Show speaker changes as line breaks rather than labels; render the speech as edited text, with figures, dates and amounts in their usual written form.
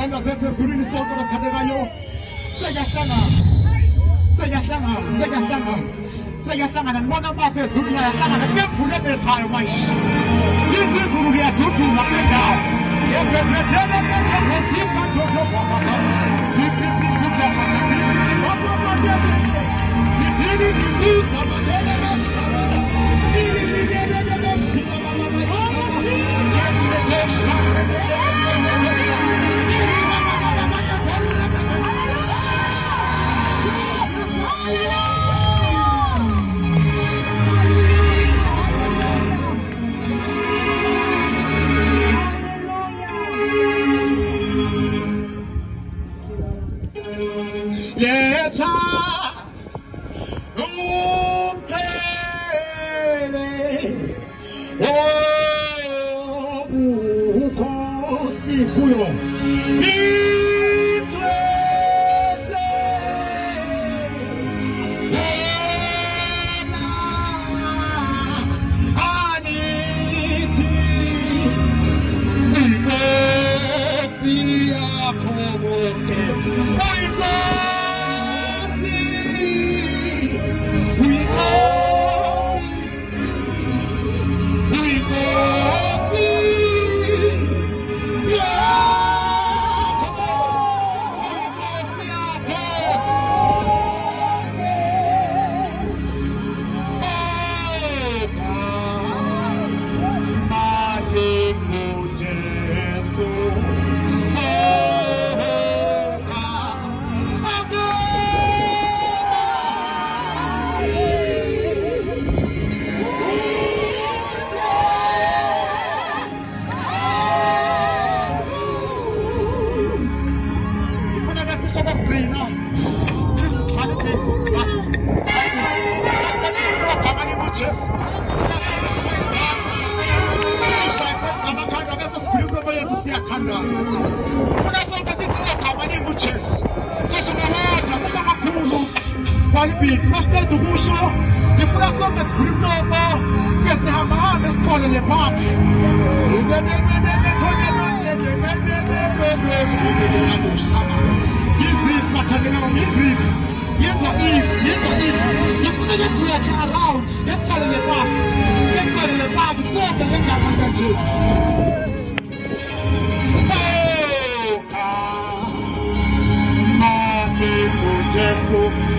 izithandwa zethu ezulwini sonke bathandekayo seyahlangana nibona amafu ezulwini ayahlangana kuyemvula ebethayo manje izizulu liyaduduma kule ndawo Letha umthele obukhosi fuyo ithwese wena anithi inkosi yakho bonke Maqeda ukusho ngifuna sonke sikhuluma nomo bese hamba esiqole lepark Yizif mathandeka ngizif yezwa if ngifuna ngifike around esiqole lepark sonke ngegama kaJesu Jesu